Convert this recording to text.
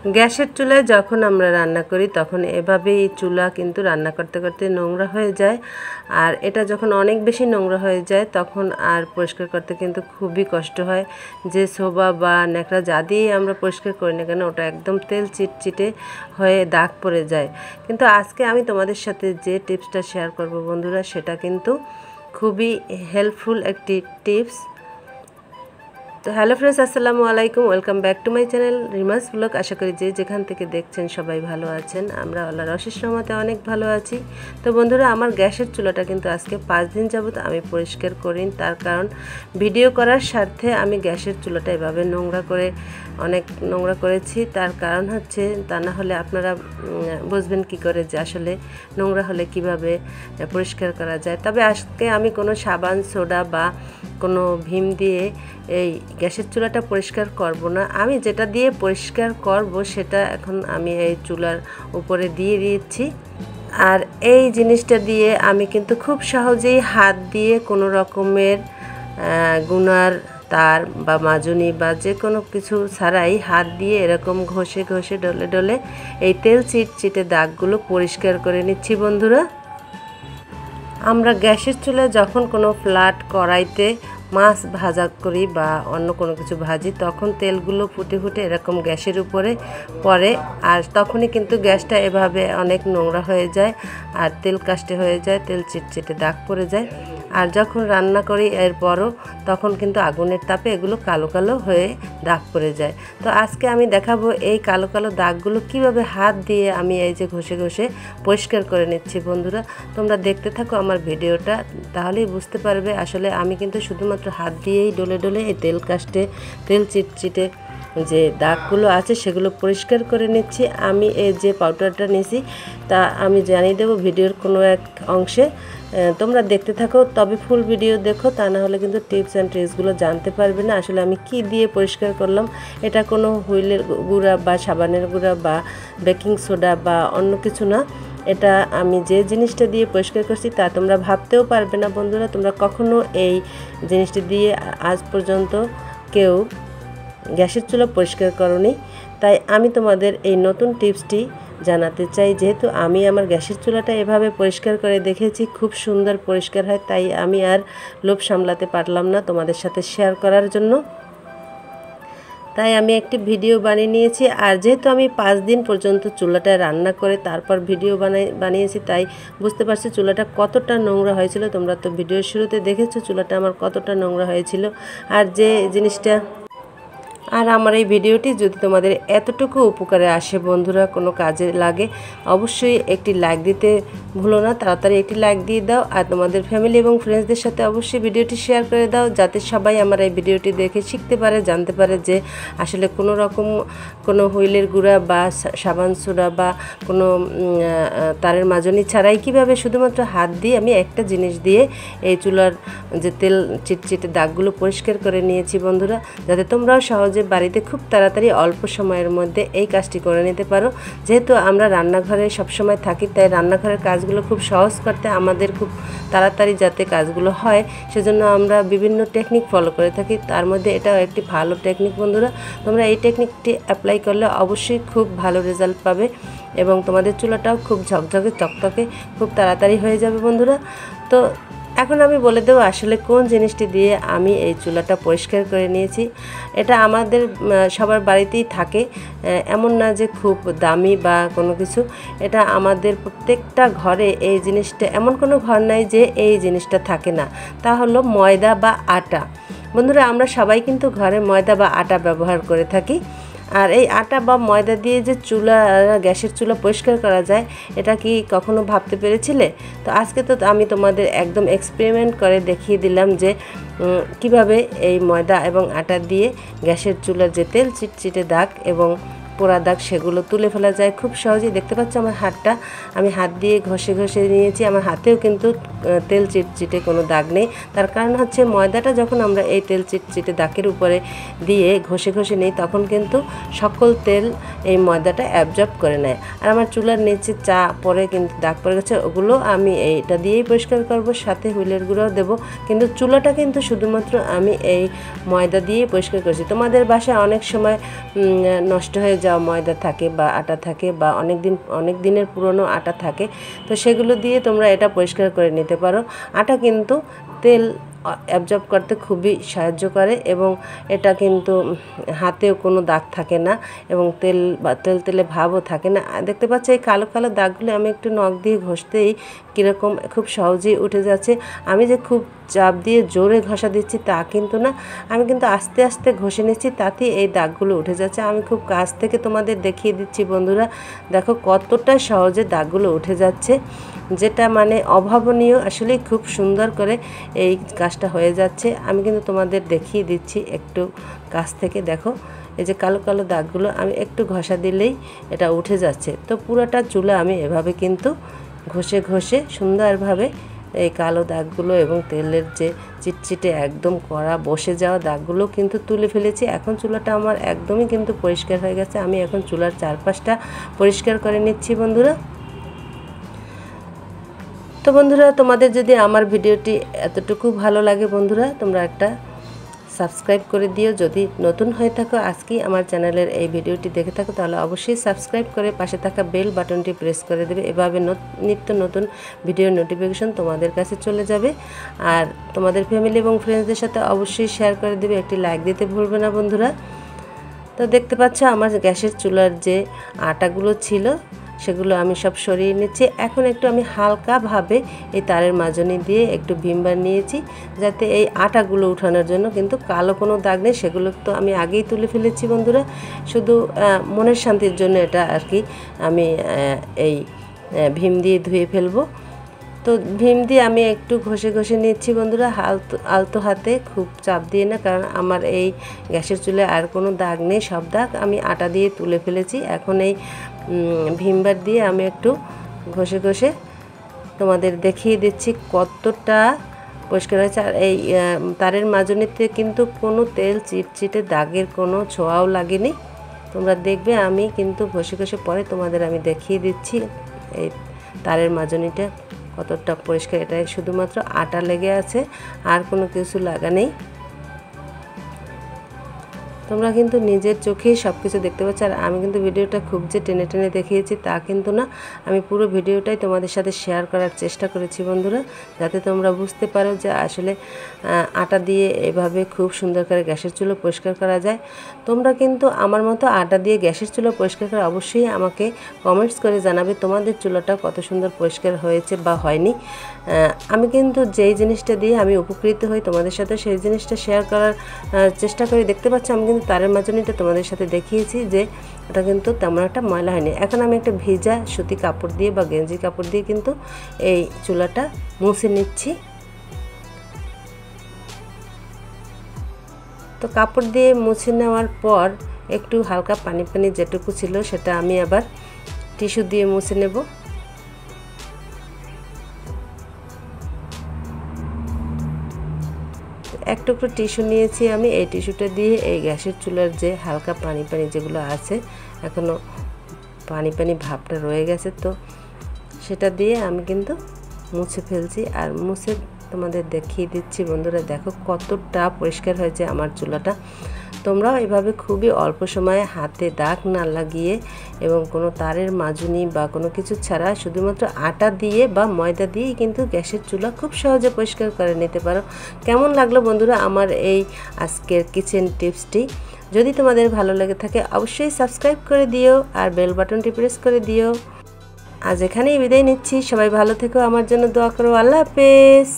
গ্যাসের চুলায় যখন আমরা রান্না করি তখন এভাবেই চুলা কিন্তু রান্না করতে করতে নোংরা হয়ে যায়। আর এটা যখন অনেক বেশি নোংরা হয়ে যায় তখন আর পরিষ্কার করতে কিন্তু খুবই কষ্ট হয়। যে সোবা বা ন্যাকড়া যা দিয়ে আমরা পরিষ্কার করি না কেন ওটা একদম তেল চিটচিটে হয়ে দাগ পড়ে যায়। কিন্তু আজকে আমি তোমাদের সাথে যে টিপসটা শেয়ার করব বন্ধুরা, সেটা কিন্তু খুবই হেল্পফুল একটি টিপস। তো হ্যালো ফ্রেন্ডস, আসসালামু আলাইকুম, welcome back to my channel Rima's blog. আশা করি যে যেখান থেকে দেখছেন সবাই ভালো আছেন। আমরা আল্লাহর অশেষ রহমতে অনেক ভালো আছি। তো বন্ধুরা, আমার গ্যাসের চুলাটা কিন্তু আজকে 5 দিন যাবত আমি পরিষ্কার করিনি। তার কারণ ভিডিও করার স্বার্থে আমি গ্যাসের চুলাটা এভাবে অনেক নোংরা করেছি। তার কারণ হচ্ছে, তা না হলে আপনারা বুঝবেন কি করে যে আসলে নোংরা হলে কিভাবে পরিষ্কার করা যায়। তবে আজকে আমি কোনো সাবান, সোডা বা কোনো ভীম দিয়ে এই গ্যাসের চুলাটা পরিষ্কার করব না। আমি যেটা দিয়ে পরিষ্কার করব সেটা এখন আমি এই চুলার উপরে দিয়ে দিয়েছি। আর এই জিনিসটা দিয়ে আমি কিন্তু খুব সহজেই হাত দিয়ে কোনো রকমের গুনার তার বা মাজনি বা যে কোনো কিছু ছাড়াই হাত দিয়ে এরকম ঘষে ঘষে ডলে ডলে এই তেল চিটচিটে দাগগুলো পরিষ্কার করে নিচ্ছি বন্ধুরা। আমরা গ্যাসের চুলায় যখন কোনো ফ্ল্যাট কড়াইতে মাছ ভাজা করি বা অন্য কোনো কিছু ভাজি, তখন তেলগুলো ফুটে ফুটে এরকম গ্যাসের উপরে পড়ে। আর তখনই কিন্তু গ্যাসটা এভাবে অনেক নোংরা হয়ে যায় আর তেল কাস্টে হয়ে যায়, তেল চিটচিটে দাগ পড়ে যায়। আর যখন রান্না করি এরপরও তখন কিন্তু আগুনের তাপে এগুলো কালো কালো হয়ে দাগ পড়ে যায়। তো আজকে আমি দেখাবো এই কালো কালো দাগগুলো কিভাবে হাত দিয়ে আমি এই যে ঘষে ঘষে পরিষ্কার করে নিচ্ছি বন্ধুরা। তোমরা দেখতে থাকো আমার ভিডিওটা, তাহলেই বুঝতে পারবে আসলে আমি কিন্তু শুধুমাত্র হাত দিয়েই ডলে ডলে এই তেল কাস্টে তেল চিটচিটে যে দাগগুলো আছে সেগুলো পরিষ্কার করে নিচ্ছি। আমি এই যে পাউডারটা নিয়েছি তা আমি জানিয়ে দেবো ভিডিওর কোনো এক অংশে। তোমরা দেখতে থাকো, তবে ফুল ভিডিও দেখো, তা না হলে কিন্তু টিপস অ্যান্ড ট্রিক্সগুলো জানতে পারবে না আসলে আমি কি দিয়ে পরিষ্কার করলাম। এটা কোনো হুইলের গুঁড়া বা সাবানের গুঁড়া বা বেকিং সোডা বা অন্য কিছু না। এটা আমি যে জিনিসটা দিয়ে পরিষ্কার করছি তা তোমরা ভাবতেও পারবে না বন্ধুরা। তোমরা কখনো এই জিনিসটা দিয়ে আজ পর্যন্ত কেউ গ্যাসের চুলা পরিষ্কার করোনি। তাই আমি তোমাদের এই নতুন টিপসটি জানাতে চাই। যেহেতু আমি আমার গ্যাসের চুলাটা এভাবে পরিষ্কার করে দেখেছি, খুব সুন্দর পরিষ্কার হয়, তাই আমি আর লোভ সামলাতে পারলাম না তোমাদের সাথে শেয়ার করার জন্য। তাই আমি একটি ভিডিও বানিয়ে নিয়েছি। আর যেহেতু আমি 5 দিন পর্যন্ত চুলাটা রান্না করে তারপর ভিডিও বানিয়েছি, তাই বুঝতে পারছি চুলাটা কতটা নোংরা হয়েছিল। তোমরা তো ভিডিওর শুরুতে দেখেছো চুলাটা আমার কতটা নোংরা হয়েছিল। আর যে জিনিসটা আমার এই ভিডিওটি যদি তোমাদের এতটুকু উপকারে আসে বন্ধুরা, কোনো কাজে লাগে, অবশ্যই একটি লাইক দিতে ভুলো না। তাড়াতাড়ি একটি লাইক দিয়ে দাও আর তোমাদের ফ্যামিলি এবং ফ্রেন্ডসদের সাথে অবশ্যই ভিডিওটি শেয়ার করে দাও, যাতে সবাই আমার এই ভিডিওটি দেখে শিখতে পারে, জানতে পারে যে আসলে কোনো রকম কোনো হুইলের গুঁড়া বা সাবান সোডা বা কোনো তারের মাজনি ছাড়াই কীভাবে শুধুমাত্র হাত দিয়ে আমি একটা জিনিস দিয়ে এই চুলার যে তেল চিটচিটে দাগগুলো পরিষ্কার করে নিয়েছি বন্ধুরা, যাতে তোমরাও সহজে বাড়িতে খুব তাড়াতাড়ি অল্প সময়ের মধ্যে এই কাজটি করে নিতে পারো। যেহেতু আমরা রান্নাঘরে সবসময় থাকি, তাই রান্নাঘরের কাজগুলো খুব সহজ করতে আমাদের খুব তাড়াতাড়ি যাতে কাজগুলো হয় সেজন্য আমরা বিভিন্ন টেকনিক ফলো করে থাকি। তার মধ্যে এটাও একটি ভালো টেকনিক বন্ধুরা। তোমরা এই টেকনিকটি অ্যাপ্লাই করলে অবশ্যই খুব ভালো রেজাল্ট পাবে এবং তোমাদের চুলাটাও খুব ঝকঝকে চকচকে খুব তাড়াতাড়ি হয়ে যাবে বন্ধুরা। তো এখন আমি বলে দেবো আসলে কোন জিনিসটি দিয়ে আমি এই চুলাটা পরিষ্কার করে নিয়েছি। এটা আমাদের সবার বাড়িতেই থাকে, এমন না যে খুব দামি বা কোনো কিছু। এটা আমাদের প্রত্যেকটা ঘরে এই জিনিসটা, এমন কোনো ঘর নাই যে এই জিনিসটা থাকে না। তা হলো ময়দা বা আটা বন্ধুরা। আমরা সবাই কিন্তু ঘরে ময়দা বা আটা ব্যবহার করে থাকি। আর এই আটা বা ময়দা দিয়ে যে গ্যাসের চুলা পরিষ্কার করা যায়, এটা কি কখনো ভাবতে পেরেছিলে? তো আজকে তো আমি তোমাদের একদম এক্সপেরিমেন্ট করে দেখিয়ে দিলাম যে কিভাবে এই ময়দা এবং আটা দিয়ে গ্যাসের চুলার যে তেল চিটচিটে দাগ এবং পোড়া দাগ সেগুলো তুলে ফেলা যায় খুব সহজেই। দেখতে পাচ্ছ আমার হাতটা, আমি হাত দিয়ে ঘষে ঘষে নিয়েছি। আমার হাতেও কিন্তু তেল চিটচিটে কোনো দাগ নেই। তার কারণ হচ্ছে ময়দাটা যখন আমরা এই তেল চিটচিটে দাগের উপরে দিয়ে ঘষে ঘষে নিই তখন কিন্তু সকল তেল এই ময়দাটা অ্যাবজর্ব করে নেয়। আর আমার চুলার নিচে চা পরে কিন্তু দাগ পড়ে গেছে, ওগুলো আমি এইটা দিয়েই পরিষ্কার করব, সাথে হুইলের গুঁড়াও দেবো। কিন্তু চুলাটা কিন্তু শুধুমাত্র আমি এই ময়দা দিয়েই পরিষ্কার করছি। তোমাদের বাসায় অনেক সময় নষ্ট হয়ে যাওয়ার যাওয়া ময়দা থাকে বা আটা থাকে বা অনেক দিনের পুরনো আটা থাকে, তো সেগুলো দিয়ে তোমরা এটা পরিষ্কার করে নিতে পারো। আটা কিন্তু তেল অ্যাবজর্ব করতে খুবই সাহায্য করে এবং এটা কিন্তু হাতেও কোনো দাগ থাকে না এবং তেলে ভাবও থাকে না। দেখতে পাচ্ছ এই কালো কালো দাগগুলো আমি একটু নখ দিয়ে ঘষতেই কীরকম খুব সহজেই উঠে যাচ্ছে। আমি যে খুব চাপ দিয়ে জোরে ঘষা দিচ্ছি তা কিন্তু না, আমি কিন্তু আস্তে আস্তে ঘষে নিচ্ছি, তাতেই এই দাগগুলো উঠে যাচ্ছে। আমি খুব কাছ থেকে তোমাদের দেখিয়ে দিচ্ছি বন্ধুরা, দেখো কতটা সহজে দাগগুলো উঠে যাচ্ছে, যেটা মানে অভাবনীয়। আসলে খুব সুন্দর করে এই কাজটা হয়ে যাচ্ছে। আমি কিন্তু তোমাদের দেখিয়ে দিচ্ছি একটু কাছ থেকে, দেখো এই যে কালো কালো দাগগুলো আমি একটু ঘষা দিলেই এটা উঠে যাচ্ছে। তো পুরোটা চুলা আমি এভাবে কিন্তু ঘষে ঘষে সুন্দরভাবে এই কালো দাগগুলো এবং তেলের যে চিটচিটে একদম কড়া বসে যাওয়া দাগগুলো কিন্তু তুলে ফেলেছি। এখন চুলাটা আমার একদমই কিন্তু পরিষ্কার হয়ে গেছে। আমি এখন চুলার চারপাশটা পরিষ্কার করে নিচ্ছি বন্ধুরা। তো বন্ধুরা, তোমাদের যদি আমার ভিডিওটি এতটুকু ভালো লাগে বন্ধুরা, তোমরা একটা সাবস্ক্রাইব করে দিও। যদি নতুন হয়ে থাকো, আজকেই আমার চ্যানেলের এই ভিডিওটি দেখে থাকো, তাহলে অবশ্যই সাবস্ক্রাইব করে পাশে থাকা বেল বাটনটি প্রেস করে দেবে। এভাবে নিত্য নতুন ভিডিওর নোটিফিকেশন তোমাদের কাছে চলে যাবে। আর তোমাদের ফ্যামিলি এবং ফ্রেন্ডসদের সাথে অবশ্যই শেয়ার করে দেবে, একটি লাইক দিতে ভুলবে না বন্ধুরা। তো দেখতে পাচ্ছ আমার গ্যাসের চুলার যে আটাগুলো ছিল সেগুলো আমি সব সরিয়ে নিচ্ছি। এখন একটু আমি হালকাভাবে এই তারের মাজনি দিয়ে একটু ভিমবার নিয়েছি, যাতে এই আটাগুলো উঠানোর জন্য কিন্তু কালো কোনো দাগ নেই। সেগুলো তো আমি আগেই তুলে ফেলেছি বন্ধুরা, শুধু মনের শান্তির জন্য এটা আর কি আমি এই ভীম দিয়ে ধুয়ে ফেলবো। তো ভীম দিয়ে আমি একটু ঘষে ঘষে নিচ্ছি বন্ধুরা, আলতো হাতে, খুব চাপ দিয়ে না, কারণ আমার এই গ্যাসের চুলায় আর কোনো দাগ নেই, সব দাগ আমি আটা দিয়ে তুলে ফেলেছি। এখন এই ভীমবার দিয়ে আমি একটু ঘষে ঘষে তোমাদের দেখিয়ে দিচ্ছি কতটা পরিষ্কার হয়েছে। আর এই তারের মাজনিতে কিন্তু কোনো তেল চিটচিটে দাগের কোনো ছোঁয়াও লাগেনি। তোমরা দেখবে আমি কিন্তু ঘষে ঘষে পরে তোমাদের আমি দেখিয়ে দিচ্ছি এই তারের মাজনিটা কতটা পরিষ্কার। এটা শুধুমাত্র আটা লেগে আছে, আর কোনো কিছু লাগা নেই। তোমরা কিন্তু নিজের চোখেই সব কিছু দেখতে পাচ্ছ। আর আমি কিন্তু ভিডিওটা খুব যে টেনে টেনে দেখিয়েছি তা কিন্তু না, আমি পুরো ভিডিওটাই তোমাদের সাথে শেয়ার করার চেষ্টা করেছি বন্ধুরা, যাতে তোমরা বুঝতে পারো যে আসলে আটা দিয়ে এভাবে খুব সুন্দর করে গ্যাসের চুলো পরিষ্কার করা যায়। তোমরা কিন্তু আমার মতো আটা দিয়ে গ্যাসের চুলো পরিষ্কার করে অবশ্যই আমাকে কমেন্টস করে জানাবে তোমাদের চুলোটা কত সুন্দর পরিষ্কার হয়েছে বা হয়নি। আমি কিন্তু যেই জিনিসটা দিয়ে আমি উপকৃত হই তোমাদের সাথে সেই জিনিসটা শেয়ার করার চেষ্টা করি। দেখতে পাচ্ছ আমি কিন্তু তারের মাজনিটা তোমাদের সাথে দেখিয়েছি যে ওটা কিন্তু তেমন একটা ময়লা হয়নি। এখন আমি একটা ভিজা সুতি কাপড় দিয়ে বা গেঞ্জি কাপড় দিয়ে কিন্তু এই চুলাটা মুছে নিচ্ছি। তো কাপড় দিয়ে মুছে নেওয়ার পর একটু হালকা পানি পানি যেটুকু ছিল সেটা আমি আবার টিস্যু দিয়ে মুছে নেব। এক টুকরো টিস্যু নিয়েছি আমি, এই টিস্যুটা দিয়ে এই গ্যাসের চুলার যে হালকা পানি পানি যেগুলো আছে, এখনও পানি পানি ভাবটা রয়ে গেছে, তো সেটা দিয়ে আমি কিন্তু মুছে ফেলছি। আর মুছে তোমাদের দেখিয়ে দিচ্ছি বন্ধুরা, দেখো কতটা পরিষ্কার হয়েছে আমার চুলাটা। তোমরাও এভাবে খুবই অল্প সময়ে হাতে দাগ না লাগিয়ে এবং কোনো তারের মাজনি বা কোনো কিছু ছাড়া শুধুমাত্র আটা দিয়ে বা ময়দা দিয়েই কিন্তু গ্যাসের চুলা খুব সহজে পরিষ্কার করে নিতে পারো। কেমন লাগলো বন্ধুরা আমার এই আজকের কিচেন টিপসটি? যদি তোমাদের ভালো লেগে থাকে অবশ্যই সাবস্ক্রাইব করে দিও আর বেল বাটনটি প্রেস করে দিও। আজ এখানেই বিদায় নিচ্ছি, সবাই ভালো থেকো, আমার জন্য দোয়া করো। আল্লাহ হাফেজ।